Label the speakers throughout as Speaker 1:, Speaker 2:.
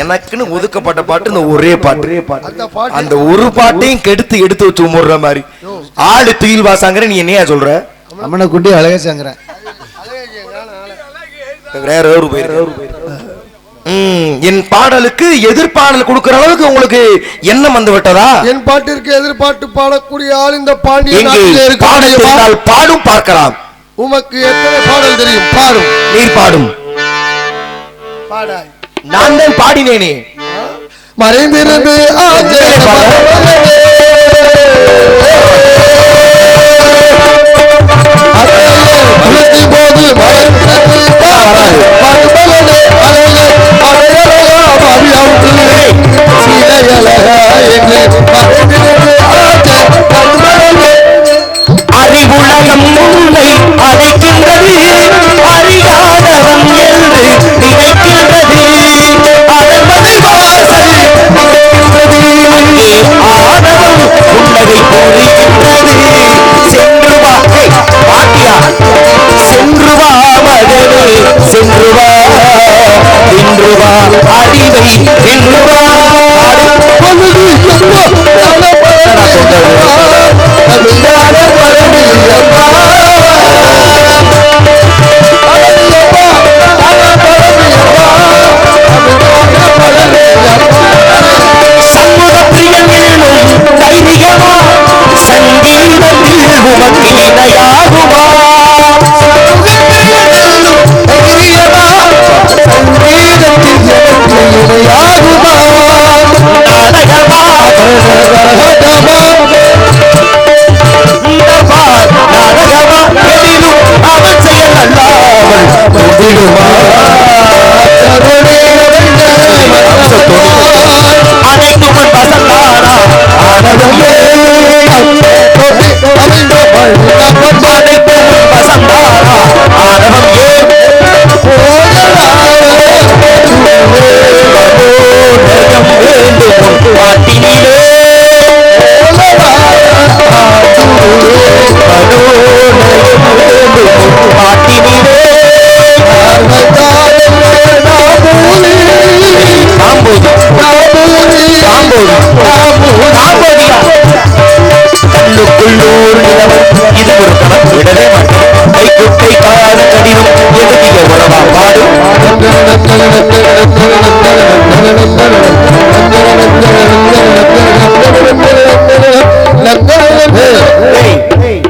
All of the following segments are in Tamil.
Speaker 1: எனக்குன்னு ஒதுக்கப்பட்ட பாட்டு இந்த ஒரே பாட்டு. அந்த ஒரு பாட்டையும் கெடுத்து எடுத்து வச்சு முடுற மாதிரி ஆளு துயில் வாசாங்கிற. நீ என்னையா சொல்ற?
Speaker 2: அம்மனை குட்டி அழகேசாங்கிற
Speaker 1: வேற ஒரு பேர். என் பாடலுக்கு எதிர்பாடல் கொடுக்கிற அளவுக்கு உங்களுக்கு எண்ணம் வந்து விட்டதா?
Speaker 2: என் பாட்டிற்கு எதிர்பார்த்து பாடக்கூடிய ஆள் இந்த பாண்டியன்
Speaker 1: பாடல் பாடும் பார்க்கலாம்.
Speaker 2: உமக்கு எத்தனை பாடல் தெரியும்? பாடும்.
Speaker 1: நீர் பாடும்.
Speaker 2: பாடாய்.
Speaker 1: நான் தான் பாடினேனே.
Speaker 2: மறைந்திருந்து
Speaker 1: அறிவுலகம் முன்னை அழைக்கின்றது, அறியாதவன் என்று நினைக்கின்றது. அதன் மதிவாசல் அங்கே ஆதவம் புன்னகை போடுகின்றது. சென்று வா பாட்டியா, சென்று வா மகனே, சென்று வா, இன்று வா அறிவை வென்று வா.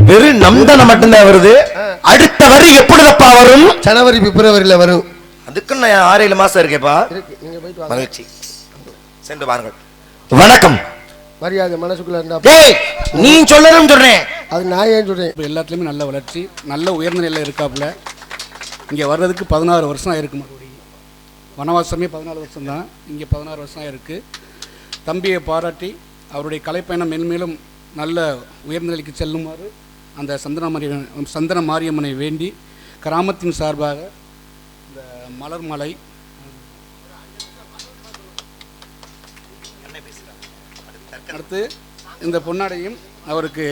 Speaker 1: வெறும் நம்தனம் மட்டும்தான் வருது. அடுத்த வரி எப்பொழுதப்பா வரும்?
Speaker 2: ஜனவரி பிப்ரவரியில வரும்.
Speaker 1: அதுக்கு நான் 6-7 மாசம் இருக்கேப்பா. மகிழ்ச்சி. சென்று பாருங்கள். வணக்கம்.
Speaker 2: மரியாதை மனசுக்குள்ள இருந்தா
Speaker 1: நீ சொல்லணும் சொல்றேன்.
Speaker 2: அது நான் ஏன் சொல்றேன்?
Speaker 3: எல்லாத்துலயுமே நல்ல வளர்ச்சி, நல்ல உயர்ந்த நிலையில இருக்காப்புல. இங்க வர்றதுக்கு 16 வருஷம் ஆயிருக்கு. மறுபடியும் வனவாசமே 14 வருஷம் தான், இங்க 16 வருஷம் ஆயிருக்கு. தம்பியை பாராட்டி அவருடைய கலைப்பயணம் மென்மேலும் நல்ல உயர்ந்த நிலைக்கு செல்லுமாறு அந்த சந்தன மாரியம்மனை வேண்டி கிராமத்தின் சார்பாக இந்த மலர் மலை அடுத்து இந்த பொன்னாடையும் அவருக்கு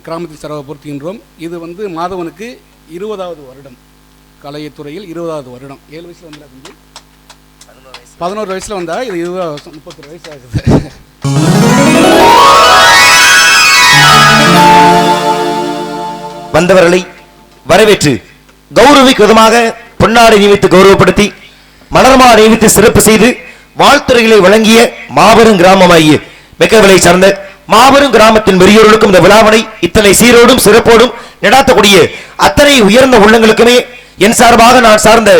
Speaker 3: கிராமத்தின் சார்பாக பொருத்துகின்றோம். இது வந்து மாதவனுக்கு 20வது வருடம், கலைத்துறையில் 20வது வருடம். 7 வயசில் வந்தா 11 வயசில் வந்தா இது 32 வயசு ஆகுது.
Speaker 1: வந்தவர்களை வரவேற்று கௌரவிக்கு விதமாக பொன்னாடை நியமித்து கௌரவப்படுத்தி மலர்மா நியமித்து சிறப்பு செய்து வாழ்த்துறைகளை வழங்கிய மாபெரும் கிராமமாகிய மெக்கவிலை சார்ந்த மாபெரும் கிராமத்தின் பெரியோர்களுக்கும் இந்த விழாவினை இத்தனை சீரோடும் சிறப்போடும் நடாத்தக்கூடிய அத்தனை உயர்ந்த உள்ளங்களுக்குமே என் சார்பாக நான் சார்ந்த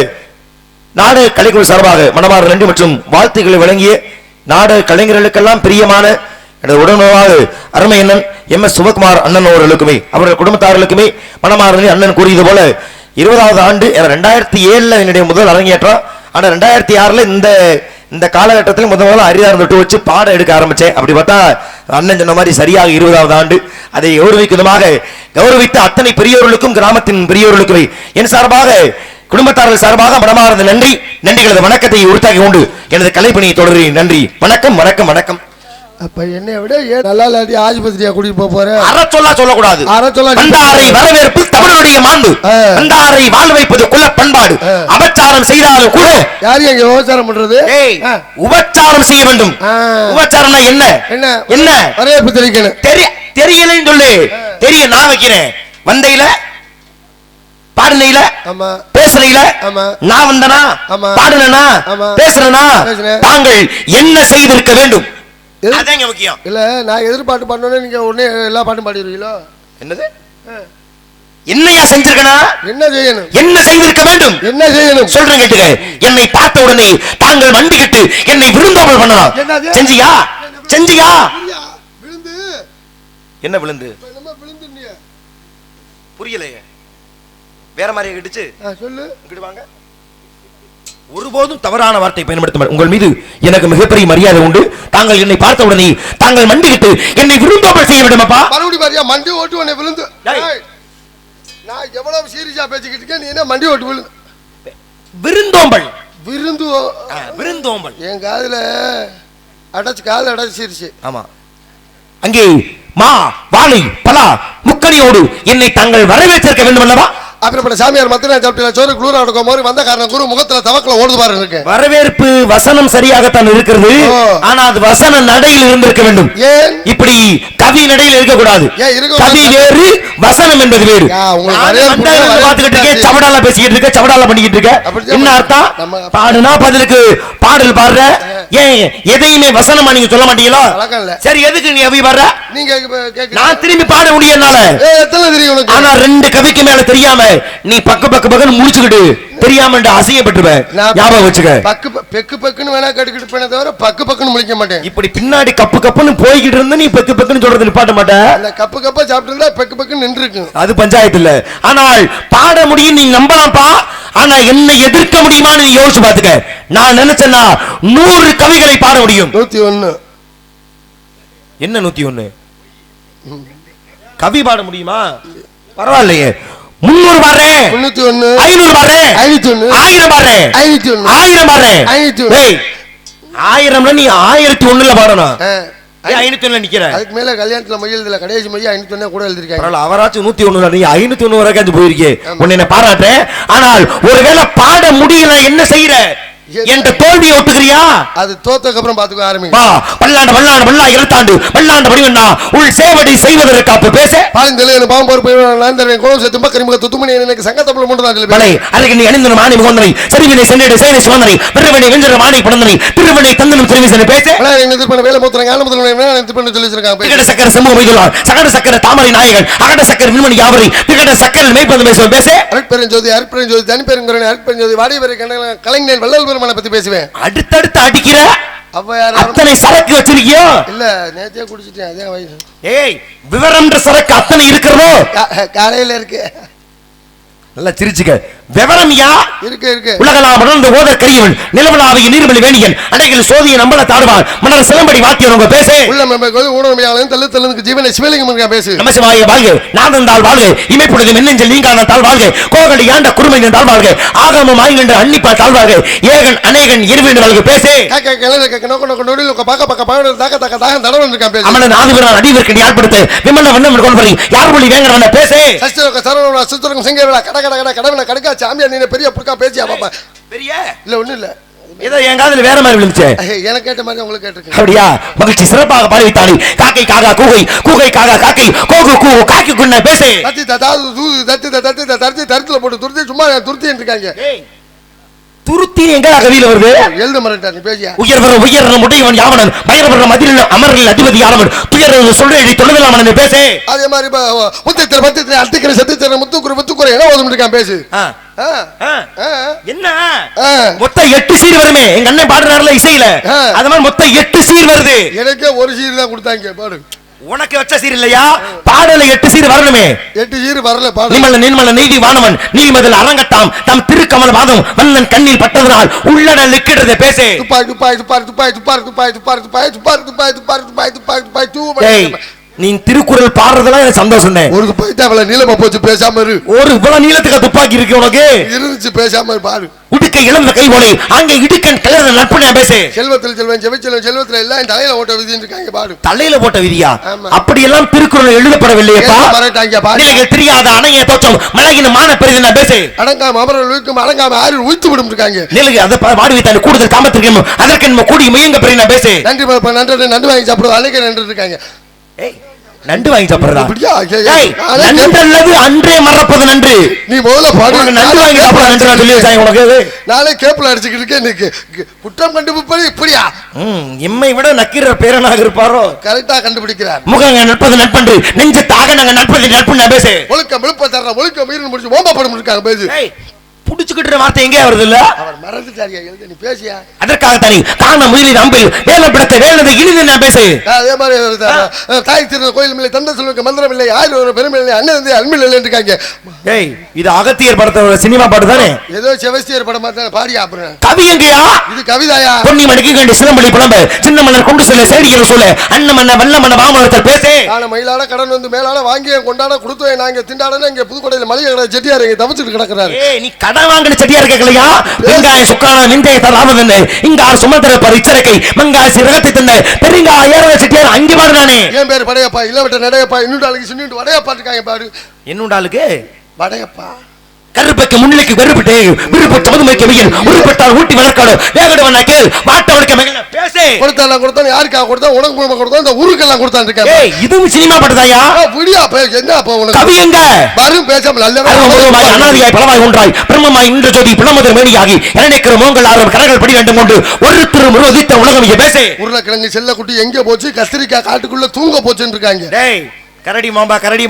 Speaker 1: நாடக கலைக்குழு சார்பாக மனமார்ந்த நன்றி மற்றும் வாழ்த்துக்களை வழங்கிய நாடக கலைஞர்களுக்கெல்லாம் பிரியமான எனது உடனடியாக அருமை அண்ணன் MS சிவகுமார் அண்ணன் அவர்களுக்குமே அவர்கள் குடும்பத்தார்களுக்குமே மனமார்ந்த அண்ணன் கூறியது போல 20வது ஆண்டு 2007 என்னுடைய முதல் அரங்கேற்றம். ஆனா 2006 இந்த காலகட்டத்தில் முதல்ல அரிதாரம் தொட்டு வச்சு பாடம் எடுக்க ஆரம்பிச்சேன். அப்படி பார்த்தா அண்ணன் சொன்ன மாதிரி சரியாக 20வது ஆண்டு அதை கௌரவித்த அத்தனை பெரியோர்களுக்கும் கிராமத்தின் பெரியோர்களுக்குமே என் சார்பாக குடும்பத்தார்கள் சார்பாக மனமார்ந்த நன்றிகளது வணக்கத்தை உறுத்தாக்கி கொண்டு எனது கலைப்பணியை தொடர்கிறேன். நன்றி, வணக்கம் வணக்கம் வணக்கம்.
Speaker 2: அப்ப என்னை விட நல்லா இல்லாட்டி ஆஸ்பத்திரியா கூட்டிட்டு போற
Speaker 1: சொல்லக்கூடாது. வந்தாரை வரவேற்பு தமிழருடைய மாண்பு, வந்தாரை வாழ் வைப்பது குல பண்பாடு. அபச்சாரம் செய்தாலும் கூட
Speaker 2: யாரு எங்க உபச்சாரம் பண்றது?
Speaker 1: உபச்சாரம் செய்ய வேண்டும். உபச்சாரம்னா என்ன என்ன என்ன
Speaker 2: வரவேற்பு தெரிவிக்கணும்.
Speaker 1: தெரியலன்னு சொல்லு. தெரிய நான் வைக்கிறேன். வந்தையில பாடுனையில பேசுறையில நான் வந்தனா பாடுனா பேசுறனா தாங்கள் என்ன செய்திருக்க வேண்டும்? அதாங்க முக்கியம்.
Speaker 2: இல்ல நான் எதிர்பார்த்து பண்ணோன்னே நீங்க உடனே எல்லா பாட்டும் பாடிடுவீங்களோ?
Speaker 1: என்னது என்னையா செஞ்சிருக்கனா? என்ன செய்யணும்? என்ன செய்திருக்க வேண்டும்?
Speaker 2: என்ன செய்யணும்
Speaker 1: சொல்றேன் கேட்டுக்க. என்னை பார்த்த உடனே தாங்கள் மண்டிக்கிட்டு என்னை விருந்தாமல் பண்ணலாம். செஞ்சியா? செஞ்சியா?
Speaker 2: விழுந்து
Speaker 1: என்ன விழுந்து? புரியலையே. வேற மாதிரி கேட்டுச்சு. சொல்லு. இங்கிட்டு வாங்க. ஒருபோதும் தவறான வார்த்தை பயன்படுத்த மாட்டேன். உங்கள் மீது எனக்கு மிகப்பெரிய மரியாதை உண்டு. தாங்கள் என்னை பார்த்த உடனே தாங்கள் மண்டிக்கிட்டு என்னை விருந்தோம்பல் செய்ய வேண்டுமாப்பா?
Speaker 2: மறுபடியும் பாரியா மண்டி ஓட்டு உன்னை விழுந்து. நான் எவ்வளவு சீரியஸா பேசிக்கிட்டு இருக்கேன், நீ என்ன மண்டி ஓட்டு விழுந்து?
Speaker 1: விருந்தோம்பல்
Speaker 2: விருந்தோம்பல் என் காதுல காது அடைச்சிருச்சு.
Speaker 1: ஆமா. அங்கே மா வாழை பலா முக்கணியோடு என்னை தாங்கள் வரவேற்றிருக்க வேண்டும் அல்லவா?
Speaker 2: அப்படிப்பட்ட சாமியார் மத்திய சாப்பிட்டு சோறு குளூரா இருக்கும் போது வந்த காரணம் குரு முகத்துல தவக்கல ஓடுது பாருங்க இருக்கு.
Speaker 1: வரவேற்பு வசனம் சரியாகத்தான் இருக்கிறது. ஆனா அது வசன நடையில் இருந்திருக்க வேண்டும். ஏன் இப்படி கவி நடையில் இருக்க கூடாது? கவி வேறு வசனம் என்பது வேறு. பாத்துக்கிட்டு இருக்க சவடால பேசிக்கிட்டு இருக்க சவடால பண்ணிக்கிட்டு இருக்க என்ன அர்த்தம்? பாடுனா பதிலுக்கு பாடல் பாடுற. ஏன் எதையுமே வசனமா நீங்க சொல்ல மாட்டீங்களா? சரி, எதுக்கு நீ அவி பாடுற? நீங்க நான் திரும்பி பாட முடியனால ஆனா 2 கவிக்கு மேல தெரியாம நீ பக்கு முடிச்சுக்கிட்டு தெரியாம அசிங்கப்பட்டுருவேன். ஞாபகம் வச்சுக்க. பெக்கு பக்குன்னு வேணா கட்டுக்கிட்டு போன தவிர பக்குன்னு முழிக்க மாட்டேன். இப்படி பின்னாடி கப்புன்னு போய்கிட்டு இருந்து நீ பக்குன்னு சொல்றது நிப்பாட்ட மாட்டேன். அந்த கப்பா சாப்பிட்டு இருந்தா பக்குன்னு நின்று இருக்கு. அது பஞ்சாயத்து இல்ல. ஆனால் பாட முடியும் நீ நம்பலாம்ப்பா. ஆனா என்ன எதிர்க்க முடியுமான்னு நீ யோசிச்சு பாத்துக்க. நான் நினைச்சேன்னா 100 கவிகளை பாட முடியும். 101 என்ன 101 கவி பாட முடியுமா? பரவாயில்லையே. 300 பாடுறேன், 301 500 பாடுறேன், 501 1000 பாடுறேன், 501 1000 பாடுறேன். 1000ல நீ 1001ல பாடணும். 501ல நிக்கிற. அதுக்கு மேல கல்யாணத்துல மொழியில கடைசி மொழி 501 கூட எழுதிருக்காங்க. பரவாயில்ல, அவராச்சும் 101ல நீ 501 வரைக்கும் போயிருக்கே. உன்னை என்ன பாராட்டுறேன். ஆனால் ஒருவேளை பாட முடியல என்ன செய்யற? என்ற தோல்வியை ஒட்டுக்கிறியா? அது தோத்ததுக்கு அப்புறம் பாத்துக்க ஆரம்பி. வா பல்லாண்டு வல்லா எழுத்தாண்டு வல்லாண்டு வடிவண்ணா உள் சேவடி செய்வதற்கு அப்ப பேச பாலிந்தல பாவம் பொறுப்பு நாந்தரன் கோலம் செத்து பக்கரிமுக துத்துமணி எனக்கு சங்கத்தப்பல மூன்றதா சொல்லி பலை அழகு நீ அணிந்தன மானி முகந்தனை சரிவினை சென்னிட சேனை சுவந்தனை விருவனை வெஞ்சர மானி படந்தனை திருவனை தந்தனம் திருவிசனை பேச அழகு என்ன திருப்பன வேலை மூத்திரங்க ஆன முதல்ல என்ன திருப்பன சொல்லி இருக்காங்க. விகட சக்கர சமூக வைதுலார் சகட சக்கர தாமரை நாயகன் அகட சக்கர விண்மணி யாவரி விகட சக்கர மேய்ப்பது பேச அருட்பெருஞ்சோதி தனிப்பெருங்குறனை அருட்பெருஞ்சோதி வாடிவரை கலைஞன் வள்ளல் பத்தி பேசுவேன். அடுத்தடுத்து அடிக்கிற அத்தனை சரக்கு வச்சிருக்கியோ? இல்ல நேத்தே குடிச்சிட்டேன். அதே வயசு. ஏய், விவரம்ன்ற சரக்கு அத்தனை இருக்கிறதோ? காலையில இருக்கு. நல்லா சிரிச்சுக்க. விவரம் யா இருக்கு. உலகலாம் மணந்து ஓதர் கையவன் நிலவலாவிய நீர்மலி வேணியன் அடைகள் சோதிய நம்பல தாடுவான் மலர் சிலம்படி வாத்தியம் உங்க பேச உள்ளம் ஊடகமையாளன் தள்ளுக்கு ஜீவனை சிவலிங்கம் பேசு. நமசிவாய வாழ்க நாதந்தாள் வாழ்க இமைப்பொழுது மின்னஞ்சல் நீங்கான தாழ் வாழ்க கோகடி ஆண்ட குருமை தாழ் வாழ்க ஆகமம் ஆய்கின்ற அன்னிப்பா தாழ் வாழ்க ஏகன் அநேகன் இருவேண்டு வாழ்க பேசு. அமலன் ஆதிபுரான் அடிவிற்கு யாழ்படுத்து விமல வண்ணம் கொள்வரி யார் மொழி வேங்கடவன பேசு. சரவண சுத்தரகம் சிங்கவேளா கட கடவன கடுக்கா சாமியார் நீ பெரிய புடுக்கா பேசியா பாப்பா? பெரிய இல்ல ஒண்ணு இல்ல. ஏதோ என் காதுல வேற மாதிரி விழுந்துச்சு. எனக்கு கேட்ட மாதிரி உங்களுக்கு கேட்டிருக்கு. அப்படியா? மகிழ்ச்சி. சிறப்பாக பாடி வைத்தாளி. காக்கை காகா கூகை கூகை காகா காக்கை கோகு கூ காக்கி குன்ன பேசு. தத்தி தத்தி தத்தி தத்தி தத்தி தத்தி தத்துல போட்டு துருத்தி சும்மா துருத்தின்னு இருக்காங்க. துருத்தி எங்க கவியில வருது?
Speaker 2: எழுத மறட்டா நீ பேசியா.
Speaker 1: உயர்வர உயர்வன முடையவன் யாவனன் பயரவர மதிலில் அமரில் அதிபதி யாரவன் துயர சொல்றேடி தொழுதலாமன் பேசே.
Speaker 2: அதே மாதிரி முத்தத்திர பத்திர அத்திக்கிற சத்தித்திர முத்துக்குறை என்ன ஓதும் இருக்கான் பேசு.
Speaker 1: என்ன மொத்தம் 8 சீர் வருமே எங்க அண்ணன் பாடுறாருல இசையில அது மாதிரி மொத்தம் 8 சீர் வருது.
Speaker 2: எனக்கே ஒரு சீர் தான் கொடுத்தாங்க பாடு.
Speaker 1: உனக்கு வச்ச சீர் இல்லையா? பாடல 8 சீர் வரணுமே.
Speaker 2: 8 சீர் வரல பாடு.
Speaker 1: நிர்மல நீதி வானவன் நீதிமதில் அரங்கத்தாம் தம் திருக்கமல் வாதம் வல்லன் கண்ணில் பட்டதனால் உள்ளன லிக்கிடுறத பேசே.
Speaker 2: துப்பாய் துப்பாய் துப்பாய் துப்பாய் துப்பாய் துப்பாய் துப்பாய் துப்பாய் துப்பாய் துப்பாய் துப்பாய் துப்பாய் துப்பாய் துப்பாய் துப்பாய்.
Speaker 1: நீ திருக்குறள் பாடுறதெல்லாம் எனக்கு சந்தோஷம் தான்.
Speaker 2: ஒரு துப்பாய் அவ்வளவு நீளமா போச்சு பேசாம இரு.
Speaker 1: ஒரு இவ்வளவு நீளத்துக்கு துப்பாக்கி இருக்கு உனக்கு
Speaker 2: இருந்துச்சு பேசாம பாரு.
Speaker 1: உடுக்கை இழந்த கை போலே அங்கே இடுக்கன் கலர்ந்த நட்பு நான் பேசே.
Speaker 2: செல்வத்தில் செல்வன் செவிச்செல்வன் செல்வத்தில் எல்லாம் தலையில ஓட்ட விதி இருக்காங்க பாடு.
Speaker 1: தலையில போட்ட விதியா? அப்படி எல்லாம் திருக்குறள் எழுதப்படவில்லையப்பா. எனக்கு தெரியாத அணைய தோற்றம் மலையின் மான பெரிது நான் பேசே.
Speaker 2: அடங்காம அமரல் உயிர்க்கும் அடங்காம ஆறு உயிர்த்து விடும் இருக்காங்க.
Speaker 1: நிலகு அதை பாடி வைத்தால் கூடுதல் காமத்திற்கும் அதற்கு நம்ம கூடி முயங்க பெரிய நான் பேசே.
Speaker 2: நன்றி நன்றி வாங்கி சாப்பிடுவோம் அன்னைக்கு நன்றி இருக்காங்க.
Speaker 1: நண்டு வாங்கி சாப்பிடுறா நன்றல்லது அன்றே மறப்பது நன்று.
Speaker 2: நீ முதல்ல பாடு.
Speaker 1: நண்டு வாங்கி சாப்பிட நன்றி சொல்லி வச்சாங்க உனக்கு. நாளை
Speaker 2: கேப்ல அடிச்சுக்கிட்டு இருக்கேன் இன்னைக்கு குற்றம் கண்டுபிடிப்பது இப்படியா?
Speaker 1: எம்மை விட நக்கீர பேரனாக இருப்பாரோ
Speaker 2: கரெக்டா கண்டுபிடிக்கிறார்.
Speaker 1: முகங்க நட்பது நட்பன்று நெஞ்சு தாக நாங்க நட்பது நட்பு நான் பேசு.
Speaker 2: ஒழுக்கம் விழுப்ப தர்ற ஒழுக்கம் மீறி முடிச்சு ஓம்பப்படும் இருக்காங்க பேசு.
Speaker 1: புடிச்சுக்கிட்டு வார்த்தை எங்கே வருது இல்ல?
Speaker 2: அவர் மறந்துட்டாரியா எழுத நீ பேசியா.
Speaker 1: அதற்காக தானே காண முயலின் அம்பில் வேலை பிடத்தை வேலை இழிந்து நான் பேசு.
Speaker 2: அதே மாதிரி தாய் திருந்த கோயில் இல்லை தந்த சொல்லுக்கு மந்திரம் இல்லை ஆயிரம் ஒரு பெருமை இல்லை அண்ணன் அன்பில் இல்லை இருக்காங்க.
Speaker 1: ஏய் இது அகத்தியர் படத்தோட சினிமா பாட்டு தானே?
Speaker 2: ஏதோ செவஸ்தியர் படம் மாதிரி பாடியா அப்புறம்.
Speaker 1: கவி எங்கயா?
Speaker 2: இது கவிதாயா?
Speaker 1: பொன்னி மணிக்கு கண்டு சிலம்பலி புலம்பு சின்ன மன்னர் கொண்டு சொல்ல சேடிகள் சொல்ல அண்ணமன்ன வல்லமன்ன மாமரத்தில் பேசே.
Speaker 2: நான் மயிலாட கடன் வந்து மேலாட வாங்கிய கொண்டாட கொடுத்து நாங்க திண்டாடன இங்க புதுக்கோட்டையில மளிகை கடை செட்டியார் இங்க தவிச்சிட்டு கிடக்குறாரு.
Speaker 1: ஏய் நீ கடன் வாங்கின செட்டியார் கேட்கலையா? வெங்காய சுக்கான நிந்தைய தராமதென்ன இங்கார் சுமந்திர பரிச்சரக்கை மங்காய் சிறகத்தை தந்த பெருங்கா ஏற செட்டியார் அங்கே பாடுறானே.
Speaker 2: என் பேர் படையப்பா இல்லவட்ட நடையப்பா இன்னுண்டாளுக்கு சின்னுண்டு வடையப்பா இருக்காங்க பாடு.
Speaker 1: என்னுண்டாளுக்கு
Speaker 2: வடையப்பா
Speaker 1: கருப்பைக்கு முன்னிலைக்கு வெறுப்பட்டே விருப்ப மதுமைக்கு வெயில் உருப்பட்டால் ஊட்டி வளர்க்காடு வேகடுவன கேள் வாட்டவனுக்கு மகன பேசே.
Speaker 2: கொடுத்தாலாம் கொடுத்தா யாருக்கா கொடுத்தா உனக்கு மூலமா கொடுத்தா இந்த ஊருக்கெல்லாம் கொடுத்தான் இருக்காங்க.
Speaker 1: ஏய் இதுவும் சினிமா படதாயா?
Speaker 2: புடியா என்ன அப்ப உனக்கு
Speaker 1: கவி எங்க?
Speaker 2: வரும் பேசாம நல்ல
Speaker 1: அனாதியாய் பலவாய் ஒன்றாய் பிரம்மமாய் இன்று ஜோதி பிளமதர் மேனியாகி இரணைக்கிற மோங்கள் ஆறும் கரங்கள் படி வேண்டும் கொண்டு ஒரு திருமுருதித்த உலகம் இங்க பேசே.
Speaker 2: உருளைக்கிழங்கு செல்லக்குட்டி எங்க போச்சு? கஸ்தூரிக்கா காட்டுக்குள்ள தூங்க போச்சுன்னு இருக்காங்க.
Speaker 1: டேய் கரடி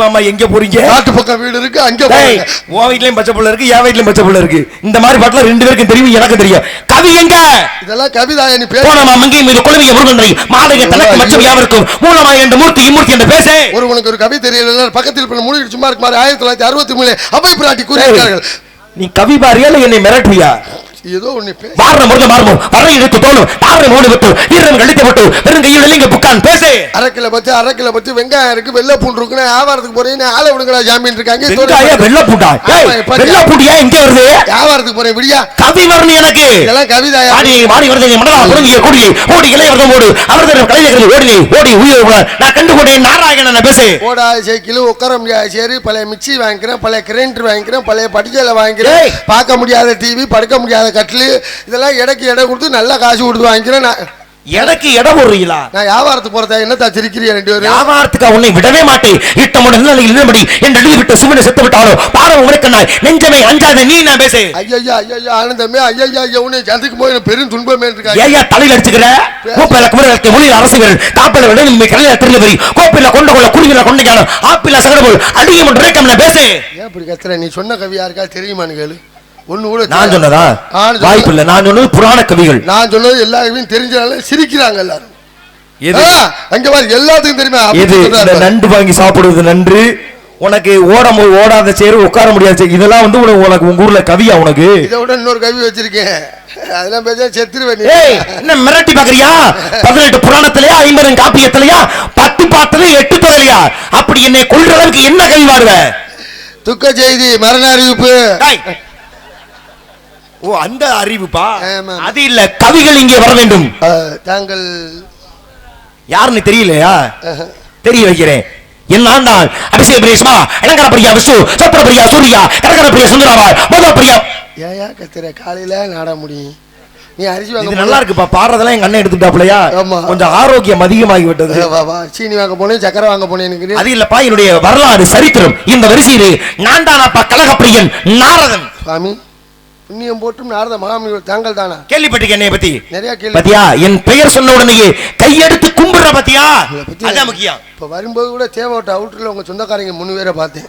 Speaker 1: மாமா எங்க போறீங்க?
Speaker 2: காட்டு பக்கம் வீடு இருக்கு அங்க போறீங்க.
Speaker 1: உன் வீட்லயும் பச்சை புள்ள இருக்கு என் வீட்லயும் பச்சை புள்ள இருக்கு. இந்த மாதிரி பாட்டுல ரெண்டு பேருக்கும் தெரியும் எனக்கு தெரியும். கவி எங்க?
Speaker 2: இதெல்லாம் கவிதாயா? நீ பேச
Speaker 1: போனமா மங்கை மீது கொழுவிய முருகனை மாதக தனக்கு மச்சம் யாவருக்கும் மூலமாய் என்ற மூர்த்தி இம்மூர்த்தி என்று பேசே.
Speaker 2: ஒருவனுக்கு ஒரு கவி தெரியல பக்கத்தில் போய் மூணு சும்மா இருக்கு மாதிரி 1963 அவை பிராட்டி கூறியிருக்கார்கள்.
Speaker 1: நீ கவி பாரியா இல்ல என்னை மிரட்டுறியா?
Speaker 2: ஏதோ ஒண்ணு
Speaker 1: வாரண முருக மார்மோ வரை எடுத்து தோணும் தாவரை மூடி விட்டு வீரன் கழித்து விட்டு வெறும் கையில் இல்லைங்க புக்கான் பேசே.
Speaker 2: அரை கிலோ பத்து வெங்காயம் இருக்கு வெள்ளை பூண்டு இருக்குன்னு வியாபாரத்துக்கு போறேன் ஆளை விடுங்களா ஜாமீன் இருக்காங்க.
Speaker 1: வெள்ளை பூண்டா? வெள்ளை பூண்டியா இங்க வருது? வியாபாரத்துக்கு
Speaker 2: போறேன் விடியா
Speaker 1: கவி வரணும் எனக்கு.
Speaker 2: இதெல்லாம் கவிதாயா?
Speaker 1: மாடி வருது மனதா குழந்தைய கூடியை ஓடி இளைய வரதம் ஓடு அவர்தான் கலைஞர்கள் ஓடி ஓடி உயிர் நான் கண்டுகொண்டேன் நாராயணன் பேசு.
Speaker 2: ஓடா சைக்கிள் உட்கார முடியாது சரி பழைய மிக்சி வாங்கிக்கிறேன் பழைய கிரைண்டர் வாங்கிக்கிறேன் பழைய படிச்சல வாங்கிக்கிறேன் பார்க்க முடியாத டிவி படுக்க முடியாத கட்டிலு இதெல்லாம் எடைக்கு எடை கொடுத்து நல்ல காசு கொடுத்து வாங்கிக்கிறேன்.
Speaker 1: எனக்கு இடம் போடுறீங்களா?
Speaker 2: நான் வியாபாரத்துக்கு போறதா என்னத்தா சிரிக்கிறீங்க ரெண்டு பேரும்?
Speaker 1: வியாபாரத்துக்கு உன்னை விடவே மாட்டேன். இட்டமுடன் இல்லபடி என்று எழுதி விட்டு சுவனை செத்து விட்டாரோ பாரம் உனக்கண்ணாய் நெஞ்சமே அஞ்சாத நீ நான் பேசு.
Speaker 2: ஐயா ஆனந்தமே ஐயா உன்னை சந்திக்கும் போது பெரும் துன்பமே இருக்காங்க.
Speaker 1: ஐயா தலையில் அடிச்சுக்கிற கோப்பையில குமரத்தை மொழியில் அரசுகள் காப்பில விட நீ கலையில திருநெல்வேலி கோப்பையில கொண்ட கொள்ள குடிவில கொண்டைக்கான ஆப்பில சகடபோல் அடியும் ரேக்கம் நான் பேசு.
Speaker 2: ஏன் இப்படி கத்துற? நீ சொன்ன கவி யாருக்கா தெரியுமான்னு கேளு. ஒண்ணு கூட
Speaker 1: நான் சொன்னதா? வாய்ப்பு இல்ல. நான் சொன்னது புராண கவிகள்.
Speaker 2: நான் சொன்னது எல்லா கவியும் தெரிஞ்சாலும் சிரிக்கிறாங்க எல்லாரும். அங்க பாரு எல்லாத்துக்கும் தெரியுமா?
Speaker 1: எது நண்டு வாங்கி சாப்பிடுவது நன்று உனக்கு ஓடாத சேரு உட்கார முடியாது இதெல்லாம் வந்து உனக்கு உங்க ஊர்ல கவியா? உனக்கு
Speaker 2: இதை விட இன்னொரு கவி வச்சிருக்கேன் அதெல்லாம் பேச செத்துருவேன்.
Speaker 1: என்ன மிரட்டி பாக்குறியா? 18 புராணத்திலயா 50 காப்பியத்திலயா 10 பாட்டுல 8 தொழிலையா அப்படி என்னை கொள்ற அளவுக்கு என்ன கவி வாடுவ?
Speaker 2: துக்க செய்தி மரண அறிவிப்பு.
Speaker 1: ஓ அந்த அறிவுப்பா அது இல்ல. கவிகள் இங்கே வர வேண்டும்.
Speaker 2: தாங்கள்
Speaker 1: யாருன்னு தெரியலையா? தெரிய வைக்கிறேன். என் ஆண்டாள் அபிஷேக பிரேஷ்மா அலங்கார பிரியா விஷ்ணு சத்திர பிரியா சூர்யா கரகர பிரியா சுந்தராவாள் மோத பிரியா.
Speaker 2: ஏயா கத்துற காலையில நாட முடியும் நீ அரிசி வாங்க.
Speaker 1: இது நல்லா இருக்குப்பா பாடுறதெல்லாம் எங்க அண்ணன் எடுத்துட்டாப்லையா கொஞ்சம் ஆரோக்கியம் அதிகமாகி விட்டது.
Speaker 2: சீனி வாங்க போனேன் சக்கரை வாங்க போனேன்.
Speaker 1: அது இல்லப்பா என்னுடைய வரலாறு சரித்திரம் இந்த வரிசையில் நான் தானப்பா கலகப்பிரியன் நாரதன்.
Speaker 2: சுவாமி புண்ணியம் போட்டும் நாரத மகாமுனிவர் தாங்கள் தானா?
Speaker 1: கேள்விப்பட்டிருக்கேன் என்னைய பத்தி
Speaker 2: நிறைய கேள்வி.
Speaker 1: பத்தியா என் பெயர் சொன்ன உடனேயே கையெடுத்து கும்பிடுற பத்தியா, அதான் முக்கியம்.
Speaker 2: இப்ப வரும்போது கூட தேவட்ட அவுட்டர்ல உங்க சொந்தக்காரங்க 3 பேரை பார்த்தேன்.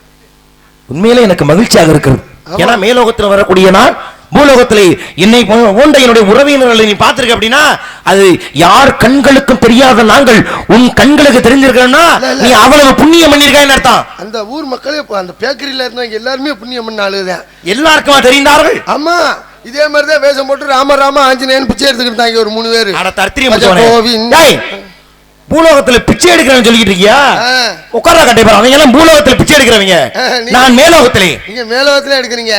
Speaker 1: உண்மையிலே எனக்கு மகிழ்ச்சியாக இருக்கிறது. ஏன்னா மேலோகத்தில் வரக்கூடிய நான் பூலோகத்திலே என்னை போன்ற என்னுடைய உறவினர்களை நீ பார்த்திருக்க அப்படின்னா அது யார் கண்களுக்கும் தெரியாத நாங்கள் உன் கண்களுக்கு தெரிஞ்சிருக்கா நீ அவ்வளவு புண்ணியம் பண்ணிருக்கான்னு அர்த்தம்.
Speaker 2: அந்த ஊர் மக்களே அந்த பேக்கரியில இருந்தவங்க எல்லாருமே புண்ணியம் பண்ண ஆளுதான்.
Speaker 1: எல்லாருக்குமா தெரிந்தார்கள்?
Speaker 2: ஆமா, இதே மாதிரிதான் வேஷம் போட்டு ராம ஆஞ்சநேயன் பிச்சை எடுத்துக்கிட்டாங்க ஒரு 3 பேரு.
Speaker 1: பூலோகத்துல பிச்சை எடுக்கிறவங்க சொல்லிட்டு இருக்கியா? உட்கார்றா கட்டை பாரு, அவங்க எல்லாம் பூலோகத்துல பிச்சை எடுக்கிறவங்க. நான் மேலோகத்திலே.
Speaker 2: நீங்க மேலோகத்துல எடுக்கிறீங்க.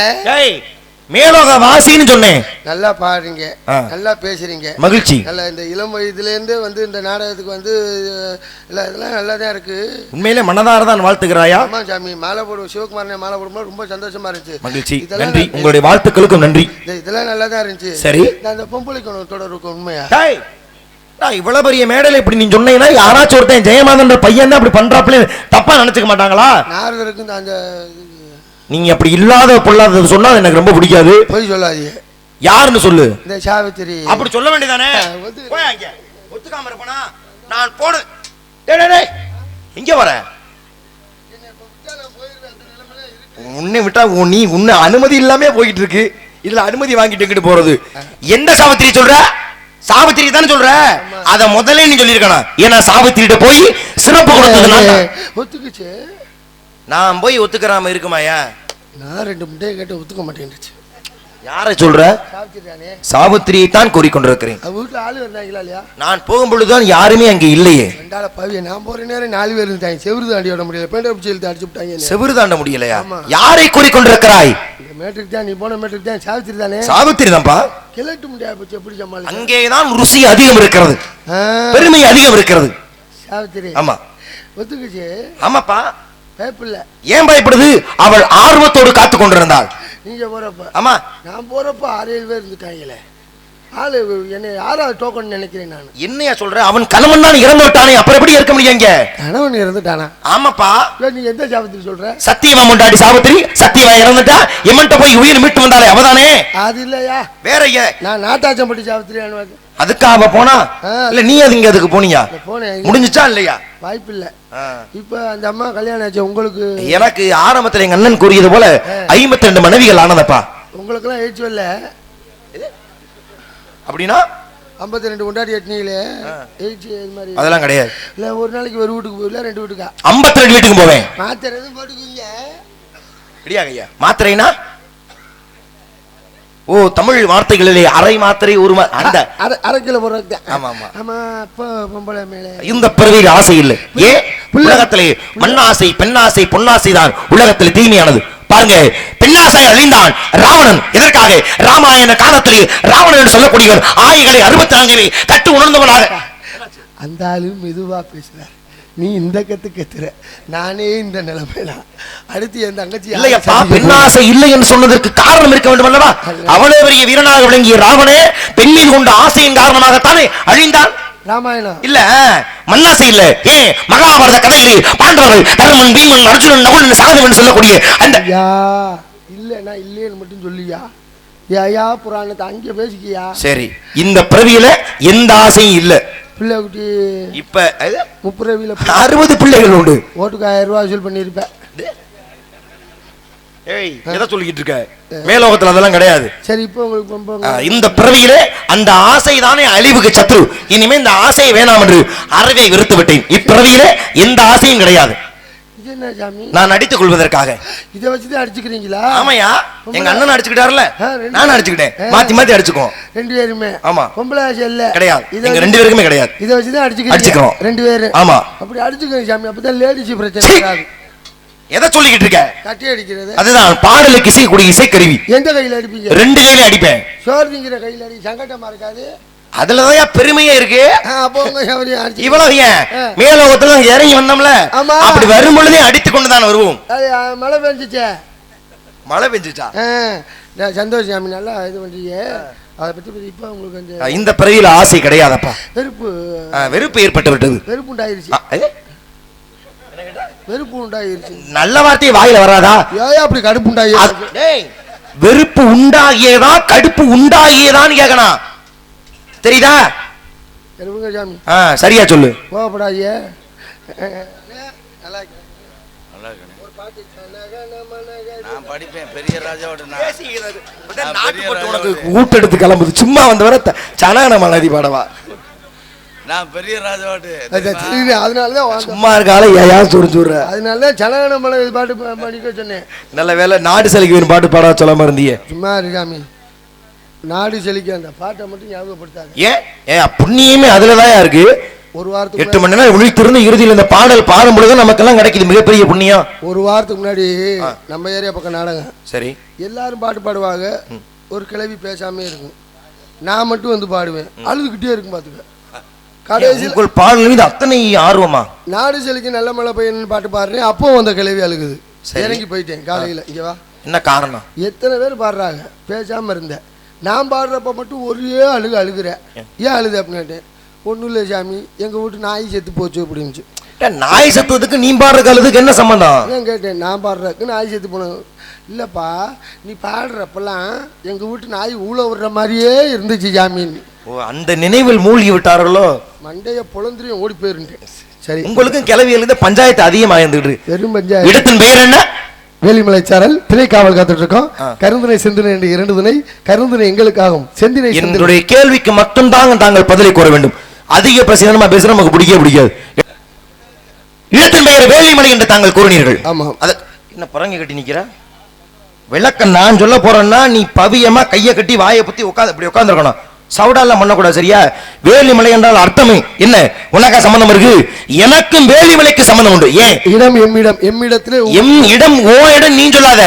Speaker 1: மேலோக வாசின்னு சொன்னேன்.
Speaker 2: நல்லா பாடுறீங்க, நல்லா பேசுறீங்க,
Speaker 1: மகிழ்ச்சி.
Speaker 2: நல்லா இந்த இளம் வயதுல இருந்து வந்து இந்த நாடகத்துக்கு வந்து இதெல்லாம் நல்லாதான் இருக்கு.
Speaker 1: உண்மையிலே மனதார தான் வாழ்த்துக்கிறாயா?
Speaker 2: ஆமா சாமி, மாலை போடுவோம், சிவகுமாரனை மாலை போடும்போது ரொம்ப சந்தோஷமா இருந்துச்சு.
Speaker 1: மகிழ்ச்சி, நன்றி. உங்களுடைய வாழ்த்துக்களுக்கும் நன்றி.
Speaker 2: இதெல்லாம் நல்லாதான் இருந்துச்சு.
Speaker 1: சரி,
Speaker 2: அந்த பொம்பளைக்கு தொடர் இருக்கும். உண்மையா
Speaker 1: இவ்வளவு பெரிய மேடையில இப்படி நீ சொன்னீங்கன்னா யாராச்சும் ஒருத்தன் ஜெயமாதன் பையன் தான் அப்படி பண்றாப்புல தப்பா நினைச்சுக்க மாட்டாங்களா?
Speaker 2: நாரதருக்கு அந்த
Speaker 1: நீங்க அப்படி இல்லாத பொல்லாத சொன்னா எனக்கு ரொம்ப பிடிக்காது.
Speaker 2: போய் சொல்லாதீங்க.
Speaker 1: யாருன்னு சொல்லு.
Speaker 2: இந்த சாவித்திரி.
Speaker 1: அப்படி சொல்ல வேண்டியதானே? போய் அங்க ஒத்துக்காம இருப்பனா நான் போடு. எங்க வர? உன்னை விட்டா நீ உன்னை அனுமதி இல்லாம போயிட்டு இருக்கு. இதுல அனுமதி வாங்கிட்டு போறது. எந்த சாவித்திரி சொல்ற? சாவித்திரி தானே சொல்ற? அத முதல்ல நீ சொல்லிருக்கணும். ஏன்னா சாவித்திரிட்ட போய் சிறப்பு கொடுத்ததுனால
Speaker 2: ஒத்துக்குச்சு.
Speaker 1: நான் போய் ஒத்துக்கிறாம இருக்குமாயா?
Speaker 2: நான் 2 முட்டையை கேட்டு ஒத்துக்க மாட்டேன்னுச்சு.
Speaker 1: யாரை சொல்ற? சாவித்திரியை தான் கூறிக்கொண்டிருக்கிறேன்.
Speaker 2: வீட்டுல ஆளு இருந்தாங்களா இல்லையா?
Speaker 1: நான் போகும்பொழுதுதான் யாருமே அங்க இல்லையே.
Speaker 2: ரெண்டால பவிய நான் போற நேரம் 4 பேர் இருந்தாங்க. செவுரு தாண்டி விட முடியல. பேண்டை பிடிச்சி இழுத்து அடிச்சு விட்டாங்க.
Speaker 1: செவுரு தாண்ட முடியலையா? யாரை கூறிக்கொண்டிருக்கிறாய்?
Speaker 2: மேட்ரிக் தான், நீ போன மேட்ரிக் தான். சாவித்திரி தானே?
Speaker 1: சாவித்திரி தான்ப்பா.
Speaker 2: கிழட்டு முடியாது போச்சு. எப்படி சமாளி?
Speaker 1: அங்கேதான் ருசி அதிகம் இருக்கிறது, பெருமை அதிகம் இருக்கிறது.
Speaker 2: சாவித்திரி
Speaker 1: ஆமா
Speaker 2: ஒத்துக்குச்சு.
Speaker 1: ஆமாப்பா.
Speaker 2: பயப்பில்ல.
Speaker 1: ஏன் பயப்படுது? அவள் ஆர்வத்தோடு காத்து கொண்டிருந்தாள்.
Speaker 2: நீங்க போறப்ப?
Speaker 1: ஆமா,
Speaker 2: நான் போறப்ப 6-7 பேர் இருந்துட்டாங்களே. ஆளு என்ன யாராவது டோக்கன் நினைக்கிறேன் நான்.
Speaker 1: என்னையா சொல்ற? அவன் கணவன் தான் இறந்து விட்டானே, அப்புறம் எப்படி இருக்க முடியும்? இங்க
Speaker 2: கணவன் இறந்துட்டானா?
Speaker 1: ஆமாப்பா.
Speaker 2: நீ எந்த சாவித்திரி சொல்ற?
Speaker 1: சத்தியமா முண்டாடி சாவித்திரி. சத்தியமா இறந்துட்டா எமன்ட்ட போய் உயிர் மீட்டு வந்தாலே அவதானே. அது
Speaker 2: இல்லையா?
Speaker 1: வேற
Speaker 2: நான் நாட்டாச்சம்பட்டி சாவித்திரி.
Speaker 1: அதுக்காக போனா இல்ல நீ அதுக்கு போனியா?
Speaker 2: போனேன்.
Speaker 1: முடிஞ்சுச்சா இல்லையா?
Speaker 2: வாய்ப்பு இல்ல. இப்ப அந்த அம்மா கல்யாணம் ஆச்சு. உங்களுக்கு?
Speaker 1: எனக்கு ஆரம்பத்துல எங்க அண்ணன் கூறியது போல 52 மனைவிகள் ஆனதப்பா.
Speaker 2: உங்களுக்கு எல்லாம் ஏச்சு இல்ல
Speaker 1: அப்படின்னா
Speaker 2: 52 கொண்டாடி எட்டினீங்களே ஏச்சு இது மாதிரி
Speaker 1: அதெல்லாம் கிடையாது.
Speaker 2: இல்ல ஒரு நாளைக்கு ஒரு வீட்டுக்கு போயில 2 வீட்டுக்கா?
Speaker 1: 52 வீட்டுக்கு போவேன்.
Speaker 2: மாத்திரை எதுவும் போட்டுக்குவீங்க?
Speaker 1: ரெடியாங்கய்யா. மாத்திரைனா ஓ தமிழ் வார்த்தைகளிலே அரை மாத்திரை ஒரு அந்த
Speaker 2: அரை கிலோ போடுறது.
Speaker 1: ஆமா ஆமா
Speaker 2: ஆமா. அப்ப பொம்பளை மேல இந்த
Speaker 1: பிறவியில் ஆசை இல்லை. ஏன்? உலகத்திலே மண்ணாசை, பெண்ணாசை, பொன்னாசை தான் உலகத்தில் தீமையானது. பாருங்க, பெண்ணாசை அழிந்தான் ராவணன். எதற்காக? ராமாயண காலத்திலே ராவணன் என்று சொல்லக்கூடியவர் ஆயிகளை 64 கட்டு உணர்ந்தவனாக.
Speaker 2: அந்த ஆளு மெதுவா பேசுறார். நீ இந்த கத்துற, நானே இந்த நிலைமையில அடுத்து என் தங்கச்சி
Speaker 1: இல்லையப்பா. பெண்ணாசை இல்லை என்று சொன்னதற்கு காரணம் இருக்க வேண்டும் அல்லவா? அவ்வளவு பெரிய வீரனாக விளங்கிய ராவணே பெண் மீது கொண்ட ஆசையின் காரணமாகத்தானே அழிந்தான்.
Speaker 2: ராமாயணம் இல்ல,
Speaker 1: மண்ணாசை இல்ல. ஏன்? மகாபாரத கதையிலே பாண்டவர்கள் தருமன், பீமன், அர்ஜுனன், நகுலன், சகதேவன் சொல்லக்கூடிய அந்த
Speaker 2: இல்ல நான் இல்லைன்னு மட்டும் சொல்லியா? யா புராணத்தை அங்கே பேசிக்கியா?
Speaker 1: சரி, இந்த பிறவியில எந்த ஆசையும் இல்ல.
Speaker 2: பிள்ளை குட்டி
Speaker 1: இப்ப
Speaker 2: 60
Speaker 1: பிள்ளைகள் உண்டு.
Speaker 2: ஓட்டுக்கு 1000 ரூபாய் வசூல் பண்ணிருப்பேன்.
Speaker 1: ஏய், எதை சொல்லிக்கிட்டு இருக்க? மேலோகத்துல அதெல்லாம் கிடையாது.
Speaker 2: சரி, இப்போ உங்களுக்கு
Speaker 1: இந்த பிறவியிலே அந்த ஆசை தானே அழிவுக்கு சத்ரு. இனிமே இந்த ஆசையை வேணாம் என்று அறவே வெறுத்து விட்டேன். இப்பிறவியிலே எந்த ஆசையும் கிடையாது. நான் அடித்துக் கொள்வதற்காக
Speaker 2: இதை வச்சுதான் அடிச்சுக்கிறீங்களா?
Speaker 1: ஆமையா, எங்க அண்ணன் அடிச்சுக்கிட்டாருல, நான் அடிச்சுக்கிட்டேன். மாத்தி மாத்தி அடிச்சுக்குவோம்
Speaker 2: 2 பேருமே.
Speaker 1: ஆமா,
Speaker 2: பொம்பளை ஆசை இல்ல
Speaker 1: கிடையாது. எங்க 2 பேருக்குமே கிடையாது.
Speaker 2: இதை வச்சுதான் அடிச்சுக்கிறோம் 2 பேரும்.
Speaker 1: ஆமா,
Speaker 2: அப்படி அடிச்சுக்கிறீங்க சாமி. அப்பதான் லேடிஸ் பிரச்சனை இருக்காது.
Speaker 1: எதை சொல்லிக்கிட்டு இருக்க?
Speaker 2: கட்டி அடிக்கிறது.
Speaker 1: அதுதான் பாடலுக்கு இசைக்கூடிய இசைக்கருவி.
Speaker 2: எந்த கையில அடிப்பீங்க?
Speaker 1: 2 கையில அடிப்பேன்.
Speaker 2: சோர்திங்கிற கையில அடி. சங்கட்டமா இருக்காது?
Speaker 1: அதுலதான் பெருமையே இருக்கு. இவ்வளவு ஏன் மேலோகத்துல இறங்கி வந்தோம்ல, அப்படி வரும் பொழுதே அடித்துக் கொண்டுதான் வருவோம்.
Speaker 2: மழை பெஞ்சிச்சே.
Speaker 1: மழை பெஞ்சிச்சா?
Speaker 2: சந்தோஷம் சாமி, நல்லா இது பண்றீங்க. அதை பத்தி இப்ப உங்களுக்கு
Speaker 1: இந்த பிறவியில ஆசை கிடையாதப்பா. வெறுப்பு ஏற்பட்டு விட்டது.
Speaker 2: வெறுப்பு உண்டாயிருச்சு. வெறுப்பு உண்டாயிருச்சு.
Speaker 1: நல்ல வார்த்தையை வாயில வராதா?
Speaker 2: ஏன் அப்படி கடுப்பு உண்டாயிருச்சு?
Speaker 1: வெறுப்பு உண்டாகியதா கடுப்பு உண்டாகியதான்னு கேட்கணும். தெரியுதா?
Speaker 2: சாமி
Speaker 1: சரியா சொல்லு.
Speaker 2: கோவப்படாதிய.
Speaker 1: ஊட்டெடுத்து கிளம்புது சும்மா வந்த வர சனான மலதி பாடவா.
Speaker 4: நான் பெரிய ராஜாவாட்டு
Speaker 2: அதனாலதான்
Speaker 1: சும்மா இருக்கால ஏன் சொல்ற.
Speaker 2: அதனாலதான் சனான மலை பாட்டு படிக்க சொன்னேன்.
Speaker 1: நல்ல வேலை நாடு செழிக்க பாட்டு பாட சொல்லாம இருந்தியே.
Speaker 2: சும்மா இருக்காமி நாடு செழிக்க அந்த பாட்டை மட்டும் ஞாபகப்படுத்தாது.
Speaker 1: ஏன் புண்ணியமே அதுலதான் இருக்கு.
Speaker 2: ஒரு வாரத்துக்கு
Speaker 1: 8 மணி நேரம் விழித்திருந்து இறுதியில் இந்த பாடல் பாடும் பொழுது நமக்கெல்லாம் கிடைக்குது மிகப்பெரிய புண்ணியம்.
Speaker 2: ஒரு வாரத்துக்கு முன்னாடி நம்ம ஏரியா பக்கம் நாடகம்.
Speaker 1: சரி.
Speaker 2: எல்லாரும் பாட்டு பாடுவாங்க. ஒரு கிளவி பேசாமே இருக்கும். நான் மட்டும் வந்து பாடுவேன். அழுதுகிட்டே இருக்கும் பாத்துக்க.
Speaker 1: கடைசியில் பாடல் மீது அத்தனை ஆர்வமா
Speaker 2: நாடு செழிக்க நல்ல மழை பையன் பாட்டு பாடுறேன். அப்போ அந்த கிளவி அழுகுது. இறங்கி போயிட்டேன் காலையில. இங்கவா
Speaker 1: என்ன காரணம்?
Speaker 2: எத்தனை பேர் பாடுறாங்க பேசாம இருந்தேன். நான் பாடுறப்ப மட்டும் ஒரே அழுகுறேன். ஏன் அழுது அப்படின்னு ஒன்றும் இல்லை சாமி எங்கள் வீட்டு நாய் செத்து போச்சு அப்படின்ச்சு.
Speaker 1: நாய் செத்துவதுக்கு நீ பாடுற கழுதுக்கு என்ன சம்பந்தம்?
Speaker 2: நான் கேட்டேன் நான் பாடுறதுக்கு நாய் செத்து போனேன். இல்லைப்பா நீ பாடுறப்பெல்லாம் எங்கள் வீட்டு நாய் ஊழ விடுற மாதிரியே இருந்துச்சு சாமின்னு.
Speaker 1: ஓ அந்த நினைவில் மூழ்கி விட்டார்களோ?
Speaker 2: மண்டைய பொழந்திரியும் ஓடி போயிருந்தேன். சரி
Speaker 1: உங்களுக்கும் கிளவி எழுத பஞ்சாயத்து அதிகமாக இருந்துட்டு
Speaker 2: பெரும் பஞ்சாயத்து.
Speaker 1: இடத்தின் பெயர் என்ன?
Speaker 2: வேலிமலை சாரல் திணை காவல் காத்துட்டு இருக்கோம். கருந்தினை சிந்தனை என்று 2 திணை. கருந்தினை எங்களுக்காகும் செந்தினை.
Speaker 1: என்னுடைய கேள்விக்கு மட்டும்தான் தாங்கள் பதிலை கூற வேண்டும். அதிக பிரச்சனை பேசுற நமக்கு பிடிக்காது. இடத்தின் பெயர் வேலிமலை என்று தாங்கள் கூறினீர்கள்.
Speaker 2: ஆமா.
Speaker 1: அத என்ன பரங்கி கட்டி நிக்கிற விளக்கம் நான் சொல்ல போறேன்னா நீ பவியமா கையை கட்டி வாயை பத்தி இப்படி உட்கார்ந்துருக்கணும். சவுடாலாம் பண்ணக்கூடாது. சரியா? வேலிமலை என்றால் அர்த்தமே என்ன? உனக்கா சம்பந்தம் இருக்கு? எனக்கும் வேலிமலைக்கு சம்பந்தம் உண்டு. ஏன்?
Speaker 2: இடம் எம்மிடத்துல
Speaker 1: எம் இடம் ஓ இடம் நீ சொல்லாத.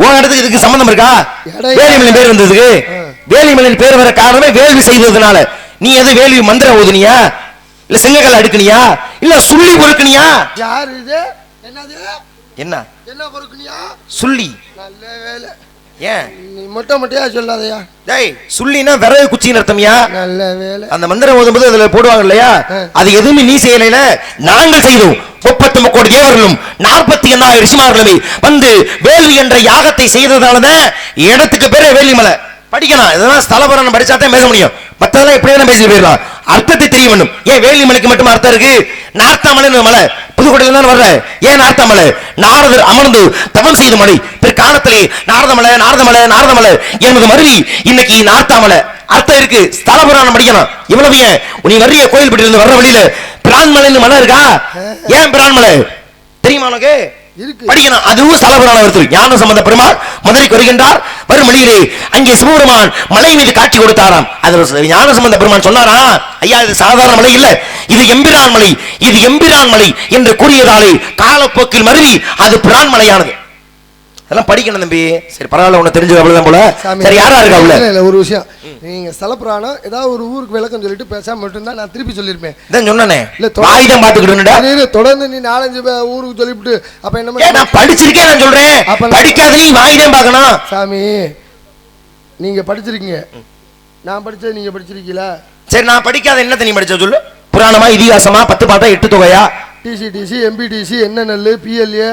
Speaker 1: ஓ இடத்துக்கு இதுக்கு சம்பந்தம் இருக்கா? வேலிமலை பேர் வந்ததுக்கு வேலிமலையின் பேர் வர காரணமே வேள்வி செய்ததுனால. நீ எது வேள்வி மந்திரம் ஓதுனியா இல்ல சிங்கக்கல்ல அடுக்குனியா இல்ல சுள்ளி பொறுக்குனியா?
Speaker 2: யார் இது? என்னது?
Speaker 1: என்ன
Speaker 2: பொறுக்குனியா?
Speaker 1: சுள்ளி.
Speaker 2: நல்ல வேலை.
Speaker 1: ஏன்
Speaker 2: நீ மொட்டையா சொல்லாதயா?
Speaker 1: டேய் சுள்ளினா விறகு குச்சின்னு அர்த்தம்யா.
Speaker 2: நல்ல வேலை.
Speaker 1: அந்த மந்திரம் ஓதும்போது அதுல போடுவாங்க இல்லையா? அது எதுவுமே நீ செய்யலைல நாங்கள் செய்தோம். 39 கோடி தேவர்களும் 48,000 ரிஷிமார்களுமே வந்து வேள்வி என்ற யாகத்தை செய்ததாலதான் இடத்துக்கு பேரு வேலிமலை. படிக்கணும். இதெல்லாம் ஸ்தலபுராணம் படிச்சாதான் பேச முடியும். மற்றதெல்லாம் எப்படி வேணா பேசிட்டு போயிடலாம். அர்த்தத்தை தெரிய வேண்டும். ஏன் வேலிமலைக்கு மட்டும் அர்த்தம் இருக்கு? நார்த்தாமலை மலை புதுக்கோட்டையில தான் வர்ற. ஏன் நார்த்தாமலை? நாரதர் அமர்ந்து தவம் செய்த மலை. பிற்காலத்திலே நாரதமலை என்பது மருவி இன்னைக்கு நார்த்தாமலை அர்த்தம் இருக்கு. ஸ்தலபுராணம் படிக்கணும். இவ்வளவு ஏன் நீ வர்றிய கோயில்பட்டியில இருந்து வர்ற வழியில பிரான்மலைன்னு மலை இருக்கா? ஏன் பிரான்மலை தெரியுமா உனக்கு? படிக்கணும். அதுவும் ஸ்தலபுராணம் வருது. ஞான சம்பந்த பெருமாள் மதுரைக்கு வருகின்றார். வரும் வழியிலே அங்கே சிவபெருமான் மலை மீது காட்சி கொடுத்தாராம். அது ஞான சம்பந்த பெருமான் சொன்னாரா, ஐயா இது சாதாரண மலை இல்ல, இது எம்பிரான் மலை, இது எம்பிரான் மலை என்று கூறியதாலே காலப்போக்கில் மருவி அது பிரான் மலையானது. அதெல்லாம் படிக்கணும் தம்பி. சரி பரவாயில்ல, உன்னை தெரிஞ்சது அவ்வளவுதான் போல. சரி யாரா இருக்கா உள்ள?
Speaker 2: இல்ல ஒரு விஷயம், நீங்க ஸ்தலபுராணம் ஏதாவது ஒரு ஊருக்கு விளக்கம் சொல்லிட்டு பேசாம மட்டும்தான் நான் திருப்பி சொல்லிருப்பேன்.
Speaker 1: இதான் சொன்னனே. இல்ல வாய்தான் பாத்துக்கிட்டு
Speaker 2: தொடர்ந்து நீ 4-5 ஊருக்கு சொல்லிவிட்டு அப்ப என்ன?
Speaker 1: நான் படிச்சிருக்கேன் நான் சொல்றேன். படிக்காத நீ வாய்தான் பார்க்கணும்.
Speaker 2: சாமி நீங்க படிச்சிருக்கீங்க, நான் படிச்சது நீங்க படிச்சிருக்கீங்களா?
Speaker 1: சரி நான் படிக்காத என்ன நீ படிச்ச சொல்லு. புராணமா இதிகாசமா 10 பாட்டா 8 தொகையா?
Speaker 2: டிசி எம்பிடிசி என்ன நெல்லு பிஎல்ஏ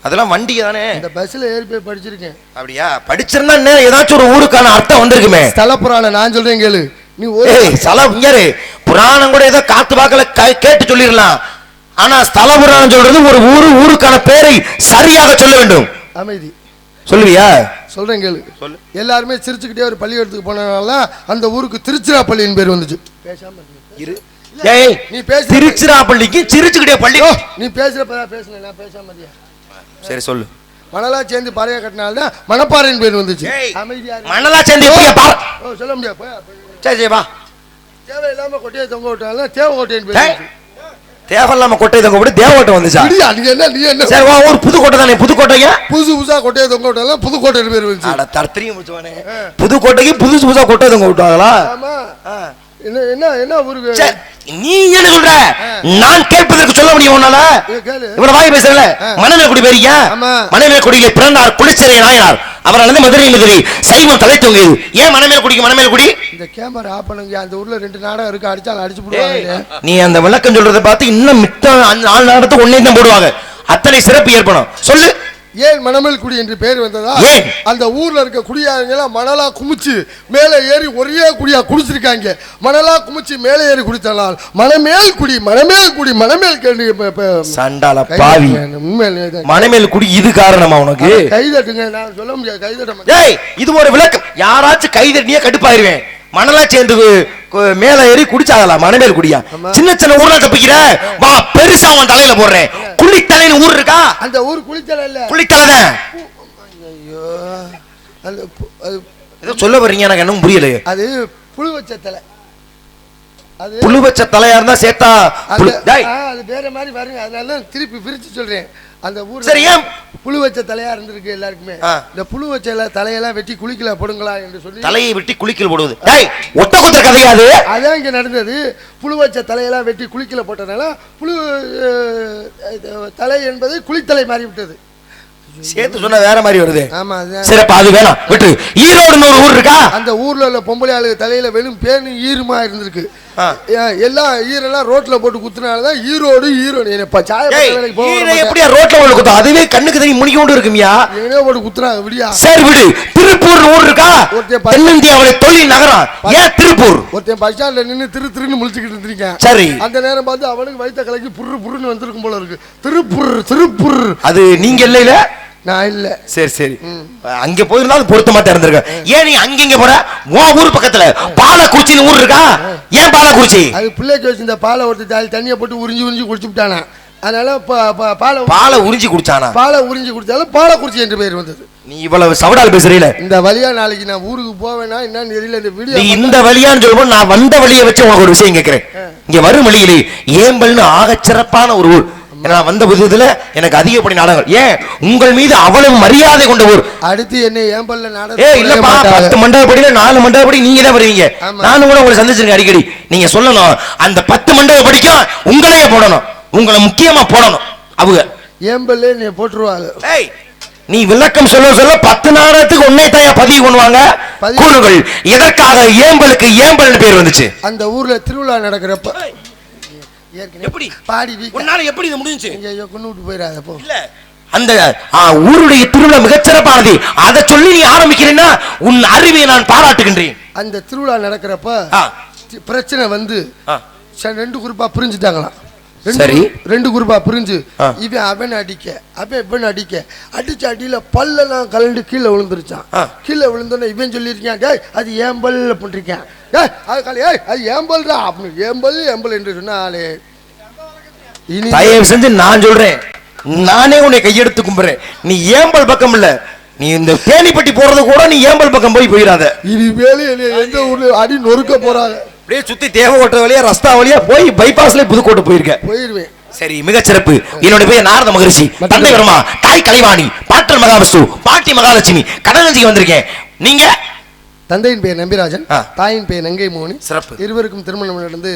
Speaker 1: அதெல்லாம் வண்டி தானே.
Speaker 2: இந்த பஸ்ல ஏறி போய் படிச்சிருக்கேன்.
Speaker 1: அப்படியா? படிச்சிருந்தா என்ன ஏதாச்சும் ஒரு ஊருக்கான அர்த்தம் வந்திருக்குமே.
Speaker 2: ஸ்தலபுராணம் நான் சொல்றேன் கேளு. நீ
Speaker 1: புராணம் கூட ஏதோ காத்து வாக்கல கேட்டு சொல்லிடலாம். ஆனா ஸ்தலபுராணம் சொல்றது ஒரு ஊருக்கான பேரை சரியாக சொல்ல வேண்டும்.
Speaker 2: அமைதி
Speaker 1: சொல்லுவியா?
Speaker 2: சொல்றேன் கேளு. சொல்லு. எல்லாருமே சிரிச்சுக்கிட்டே ஒரு பள்ளிக்கூடத்துக்கு போனதுனால அந்த ஊருக்கு திருச்சிராப்பள்ளின்னு பேர் வந்துச்சு. பேசாம இரு.
Speaker 1: ஏய் நீ பேச திருச்சிராப்பள்ளிக்கு சிரிச்சுக்கிட்டே பள்ளி.
Speaker 2: நீ பேசுறப்ப பேசல, நான் பேசாம மதியா.
Speaker 1: சரி சொல்லு.
Speaker 2: மணலா சேர்ந்து பாறையா கட்டினால்தான் மணப்பாறைன்னு பேர் வந்துச்சு. அமைதியா
Speaker 1: மணலா சேர்ந்து
Speaker 2: சொல்ல முடியாது.
Speaker 1: சரி சரி வா.
Speaker 2: தேவையில்லாம கொட்டையை தொங்க விட்டாலும் தேவகோட்டைன்னு பேர்.
Speaker 1: தேவையில்லாம கொட்டையை தொங்க விட்டு தேவகோட்டை வந்துச்சா? நீ என்ன சரி வா, ஒரு புதுக்கோட்டை தானே. புதுக்கோட்டையா புதுசா கொட்டையை தொங்க விட்டாலும் புதுக்கோட்டைன்னு பேர் வந்துச்சு. அட தர்த்தரியும் முடிச்சவனே. புதுக்கோட்டைக்கு புதுசா கொட்டையை தொங்க விட்டாங்களா? ஆமா. என்ன என்ன ஊருக்கு நீ என்ன சொல்ற? நான் கேட்பதற்கு சொல்ல முடியும் உன்னால? இவ்வளவு வாய் பேசல. மணமேல்குடி பேரியா? மணமேல்குடியில பிறந்தார் குளிச்சரை நாயனார். அவரால் மதுரை மதுரை சைவம் தலை தொங்கியது. ஏன் மணமேல்குடி? இந்த கேமரா ஆஃப் பண்ணுங்க. அந்த ஊர்ல 2 நாடகம் இருக்கு, அடிச்சாலும் அடிச்சு போடுவாங்க. நீ அந்த விளக்கம் சொல்றத பார்த்து இன்னும் மித்த 4 நாடகத்துக்கு ஒன்னே தான் போடுவாங்க. அத்தனை சிறப்பு ஏற்படும். சொல்லு.
Speaker 2: ஏன் மணமேல் குடி என்று பெயர் வந்ததா? அந்த ஊர்ல இருக்க குடியாரங்க எல்லாம் மணலா குமிச்சு மேலே ஏறி ஒரே குடியா குடிச்சிருக்காங்க. மணலா குமிச்சு மேலே ஏறி குடித்தனால் மணமேல் குடி மணமேல் குடி மணமேல் கேள்வி.
Speaker 1: சண்டால பாவி, மணமேல் குடி இது காரணமா உனக்கு?
Speaker 2: கைதட்டுங்க, நான் சொல்ல முடியாது. கைதட்ட
Speaker 1: ஏய், இது ஒரு விளக்கம். யாராச்சும் கைதட்டியே கடுப்பாயிருவேன். மணலா சேர்ந்து மேல ஏறி குடிச்சாங்களா மணமேல் குடியா? சின்ன சின்ன ஊர்ல தப்பிக்கிற வா, பெருசா அவன் தலையில போடுறேன். குளித்தலைன்னு ஊர் இருக்கா?
Speaker 2: அந்த ஊர் குளித்தலை இல்ல,
Speaker 1: குளித்தலை.
Speaker 2: ஐயோ, அந்த
Speaker 1: ஏதோ சொல்ல வர்றீங்க, எனக்கு இன்னும் புரியல.
Speaker 2: அது புழு வச்ச தலை. அது
Speaker 1: புழு வச்ச தலையா இருந்தா சேத்தா
Speaker 2: அது வேற மாதிரி பாருங்க. அதனால திருப்பி பிரிச்சு சொல்றேன். அந்த ஊர்
Speaker 1: சரி,
Speaker 2: புழு வச்ச தலையா இருந்திருக்கு எல்லாருக்குமே. இந்த புழு வச்ச தலையெல்லாம் வெட்டி குளிக்கல போடுங்களா என்று சொல்லி தலையை
Speaker 1: வெட்டி குளிக்கல போடுவது ஒட்ட கொத்த கதையாது.
Speaker 2: அதான் இங்க நடந்தது. புழு வச்ச தலையெல்லாம் வெட்டி குளிக்கல போட்டனால புழு தலை என்பது குளித்தலை மாறி விட்டது.
Speaker 1: சேர்த்து சொன்னா வேற மாதிரி வருது.
Speaker 2: ஆமா,
Speaker 1: சிறப்பா அது வேணாம் விட்டு. ஈரோடுன்னு ஒரு ஊர் இருக்கா?
Speaker 2: அந்த ஊர்ல உள்ள பொம்பளை ஆளு தலையில வெறும் பேனு ஈருமா இருந்திருக்கு. எல்லா ஈரெல்லாம் ரோட்ல போட்டு குத்துனாலதான் ஈரோடு. ஈரோடு
Speaker 1: எப்படியா ரோட்ல போட்டு குத்தும்? அதுவே கண்ணுக்கு தண்ணி முனிக்க கொண்டு இருக்குமியா.
Speaker 2: எங்க போட்டு குத்துறாங்க விடியா?
Speaker 1: சரி விடு. திருப்பூர் ஊர் இருக்கா? தென்னிந்தியாவுடைய தொழில் நகரம். ஏன் திருப்பூர்? ஒருத்தன்
Speaker 2: பஸ் ஸ்டாண்ட்ல நின்று திருன்னு முழிச்சுக்கிட்டு இருந்திருக்கேன்.
Speaker 1: சரி,
Speaker 2: அந்த நேரம் பார்த்து அவனுக்கு வயிற்ற கலக்கி புருன்னு வந்திருக்கும் போல இருக்கு. திருப்பூர்
Speaker 1: அது நீங்க இல்ல?
Speaker 2: நான் இல்ல.
Speaker 1: சரி சரி, அங்க போயிருந்தாலும் பொருத்தமா இருந்திருக்க. ஏன் நீ அங்க போற? உன் ஊர் பக்கத்துல பாலக்குறிச்சின்னு ஊர் இருக்கா? ஏன் பாலக்குறிச்சி?
Speaker 2: அது பிள்ளைக்கு வச்சிருந்த பாலை ஒருத்தர் தண்ணியை போட்டு உறிஞ்சி குடிச்சு விட்டானா. அதனால
Speaker 1: பாலை உறிஞ்சி குடிச்சானா?
Speaker 2: பாலை உறிஞ்சி குடிச்சாலும் பாலக்குறிச்சி என்று பெயர் வந்தது.
Speaker 1: நீ இவ்வளவு சவடால் பேசுறீல.
Speaker 2: இந்த வழியா நாளைக்கு நான் ஊருக்கு போவேனா என்னன்னு தெரியல. இந்த வீடியோ
Speaker 1: நீ இந்த வழியான்னு சொல்லும்போது நான் வந்த வழியை வச்சு உனக்கு ஒரு விஷயம் கேட்கிறேன். இங்க வரும் வழியிலே ஏம்பல்னு ஆக சிறப்பான ஒரு ஊர். நான் வந்த புதுல எனக்கு அதிகப்படி நாடகங்கள். ஏன் உங்கள் மீது அவ்வளவு மரியாதை கொண்ட ஊர்.
Speaker 2: அடுத்து என்ன ஏம்பல்ல நாடகம்?
Speaker 1: இல்லப்பா, 10 மண்டபப்படியில 4 மண்டபப்படி நீங்க தான் வருவீங்க. நானும் கூட உங்களை சந்திச்சிருக்கேன் அடிக்கடி. நீங்க சொல்லணும் அந்த 10 மண்டபம் படிக்கும் உங்களையே போடணும், உங்களை முக்கியமா போடணும். அவங்க
Speaker 2: ஏம்பல்ல நீ போட்டுருவாங்க.
Speaker 1: நீ விளக்கம் சொல்ல 10 நாடகத்துக்கு உன்னை தான் பதிவு பண்ணுவாங்க. கூறுகள் எதற்காக ஏம்பலுக்கு ஏம்பல்னு பேர் வந்துச்சு?
Speaker 2: அந்த ஊர்ல திருவிழா நடக்கிறப்ப
Speaker 1: எப்படி பாடி உன்னால எப்படி இது முடிஞ்சுச்சு?
Speaker 2: ஐயோ, கொண்டு விட்டு போயிடாத போ.
Speaker 1: இல்ல, அந்த ஊருடைய திருவிழா மிகச்சிறப்பானது. அதை சொல்லி நீ ஆரம்பிக்கிறேன்னா உன் அறிவை நான் பாராட்டுகின்றேன்.
Speaker 2: அந்த திருவிழா நடக்கிறப்ப பிரச்சனை வந்து 2 குரூப்பா பிரிஞ்சுட்டாங்களாம்.
Speaker 1: சரி,
Speaker 2: 2 குரூப்பா பிரிஞ்சு இவன் அவன் அடிக்க அவன் அடிக்க அடிச்ச அடியில பல்லெல்லாம் கலண்டு கீழே விழுந்துருச்சான். கீழே விழுந்தோன்னு இவன் சொல்லியிருக்கான், டேய் அது ஏம்பல் பண்ணிருக்கேன். அது ஏம்பல்டா அப்படின்னு ஏம்பல் என்று சொன்னாலே.
Speaker 1: தயவு செஞ்சு நான் சொல்றேன், நானே உன்னை கையெடுத்து கும்புறேன். நீ ஏம்பல் பக்கம் இல்ல, நீ இந்த தேனிப்பட்டி போறது கூட நீ ஏம்பல் பக்கம் போயிடாத.
Speaker 2: இது வேலை எந்த ஊர்ல அடி நொறுக்க போறாங்க.
Speaker 1: அப்படியே சுத்தி தேவகோட்டை வழியா ரஸ்தா வழியா போய் பைபாஸ்ல புதுக்கோட்டை போயிருவேன். சரி, மிகச்சிறப்பு. என்னோட பேர் நாரத மகரிஷி. தந்தை வருமா, தாய் கலைவாணி, பாட்டர் மகாவிஷ்ணு, பாட்டி மகாலட்சுமி. கடலஞ்சிக்கு வந்திருக்கேன். நீங்க?
Speaker 2: தந்தையின் பேர் நம்பிராஜன், தாயின் பேர் நங்கை மோனி.
Speaker 1: சிறப்பு.
Speaker 2: இருவருக்கும் திருமணம் நடந்து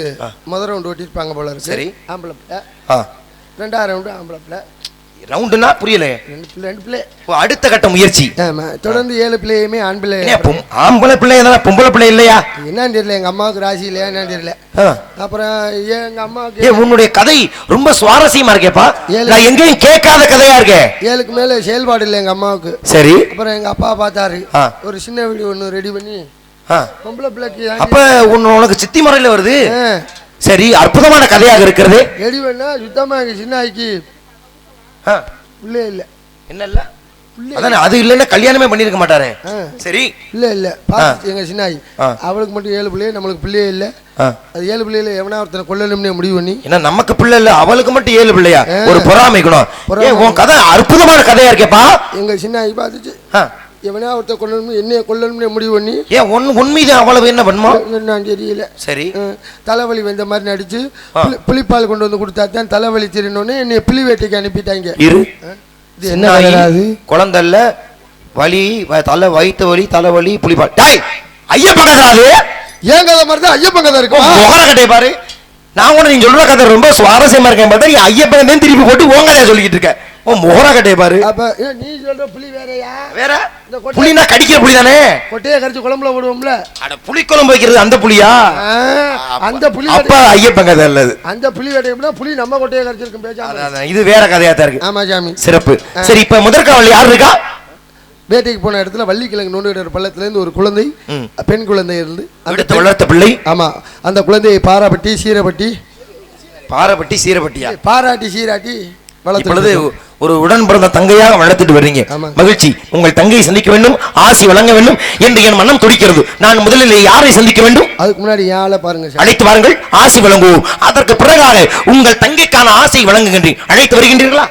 Speaker 2: முதல் ரவுண்ட் ஓட்டிருப்பாங்க போல இருக்கு.
Speaker 1: சரி,
Speaker 2: ஆம்பளை பிள்ளை. 2வது ரவுண்டு ஆம்பளை பிள்ளை.
Speaker 1: ரவுண்டுனா புரியல.
Speaker 2: 2 பிள்ளை.
Speaker 1: அடுத்த கட்ட முயற்சி.
Speaker 2: தொடர்ந்து 7 பிள்ளையுமே ஆண் பிள்ளை.
Speaker 1: ஆம்பளை பிள்ளை பொம்பளை பிள்ளை இல்லையா?
Speaker 2: என்னன்னு தெரியல. எங்க அம்மாவுக்கு ராசி இல்லையா என்னன்னு தெரியல. அப்புறம் எங்க அம்மாவுக்கு
Speaker 1: உன்னுடைய கதை ரொம்ப சுவாரஸ்யமா இருக்கேப்பா. நான் எங்கேயும் கேட்காத கதையா இருக்கே.
Speaker 2: 7க்கு மேல செயல்பாடு இல்லை எங்க அம்மாவுக்கு.
Speaker 1: சரி.
Speaker 2: அப்புறம் எங்க அப்பா பார்த்தாரு, ஒரு சின்ன வீடு ஒண்ணு ரெடி பண்ணி பொம்பளை பிள்ளைக்கு.
Speaker 1: அப்ப உனக்கு சித்தி முறையில வருது. சரி, அற்புதமான கதையாக இருக்கிறது.
Speaker 2: ரெடி பண்ணா சுத்தமா எங்க சின்ன ஆய்க்கு பிள்ளை இல்ல. என்ன இல்ல?
Speaker 1: அதானே, அது இல்லைன்னா கல்யாணமே பண்ணிருக்க மாட்டாரு. சரி,
Speaker 2: இல்ல எங்க சின்னாயி அவளுக்கு மட்டும் 7 பிள்ளை, நம்மளுக்கு பிள்ளையே இல்ல. அது 7 பிள்ளையில எவனா ஒருத்தனை கொல்லணும்னு முடிவு பண்ணி.
Speaker 1: ஏன்னா நமக்கு பிள்ளை இல்ல, அவளுக்கு மட்டும் 7 பிள்ளையா? ஒரு பொறாமைக்கணும். உன் கதை அற்புதமான கதையா இருக்கேப்பா.
Speaker 2: எங்க சின்னாயி பார்த்துச்சு, எவனா ஒருத்தர் கொல்லணும், என்னைய கொல்லணும்னு முடிவு பண்ணி.
Speaker 1: ஏன் உண்மைதான் அவ்வளவு என்ன பண்ணுமோ
Speaker 2: நான் தெரியல.
Speaker 1: சரி,
Speaker 2: தலைவலி வந்த மாதிரி நடிச்சு புளிப்பால் கொண்டு வந்து கொடுத்தா தான் தலைவலி தெரிஞ்சோன்னு என்னைய புளி வேட்டைக்கு அனுப்பிட்டாங்க.
Speaker 1: என்ன குழந்தை இல்ல, வலி தலை, வயிற்று வலி, தலைவலி, புலிப்பால். ஐயப்பன் கதை அது.
Speaker 2: ஏன் கதை மாதிரி தான் ஐயப்பன் கதை இருக்கும்.
Speaker 1: முகர கதையை பாரு. நான் கூட நீங்க சொல்ற கதை ரொம்ப சுவாரஸ்யமா இருக்கேன் பார்த்தா நீ ஐயப்பன் திருப்பி போட்டு உன் கதையை சொல்லிக்கிட்டு இருக்க. ஓ முகரா கட்டைய பாரு.
Speaker 2: அப்ப நீ சொல்ற புளி வேறயா?
Speaker 1: வேற
Speaker 2: இந்த கொட்டை
Speaker 1: புளினா கடிக்கிற புளி தானே.
Speaker 2: கொட்டையை கரைச்சு குழம்புல போடுவோம்ல.
Speaker 1: அட புளி குழம்பு வைக்கிறது அந்த புளியா?
Speaker 2: அந்த புளி
Speaker 1: அப்ப ஐயப்பன் கதை அல்லது.
Speaker 2: அந்த புளி வேட்டைனா புளி நம்ம கொட்டையை கரைச்சிருக்கும் பேசாம.
Speaker 1: இது வேற கதையா தான் இருக்கு.
Speaker 2: ஆமா சாமி.
Speaker 1: சிறப்பு. சரி இப்ப முதற்காவல் யார் இருக்கா?
Speaker 2: வேட்டைக்கு போன இடத்துல வள்ளிக்கிழங்கு நோண்டுகிற பள்ளத்துல இருந்து ஒரு குழந்தை, பெண் குழந்தை இருந்து
Speaker 1: அடுத்து வளர்த்த பிள்ளை.
Speaker 2: ஆமா அந்த குழந்தையை பாராட்டி சீரப்பட்டி
Speaker 1: சீரப்பட்டியா
Speaker 2: பாராட்டி சீராட்டி
Speaker 1: வளர்த்து ஒரு உடன் பிறந்த தங்கையாக வளர்த்துட்டு வர்றீங்க. மகிழ்ச்சி. உங்கள் தங்கையை சந்திக்க வேண்டும், ஆசி வழங்க வேண்டும் என்று என் மனம் துடிக்கிறது. நான் முதலில் யாரை சந்திக்க வேண்டும்?
Speaker 2: அதுக்கு முன்னாடி யாரை பாருங்க.
Speaker 1: அழைத்து வாருங்கள், ஆசி வழங்குவோம். அதற்கு பிறகாக உங்கள் தங்கைக்கான ஆசை வழங்குகின்றேன். அழைத்து வருகின்றீர்களா?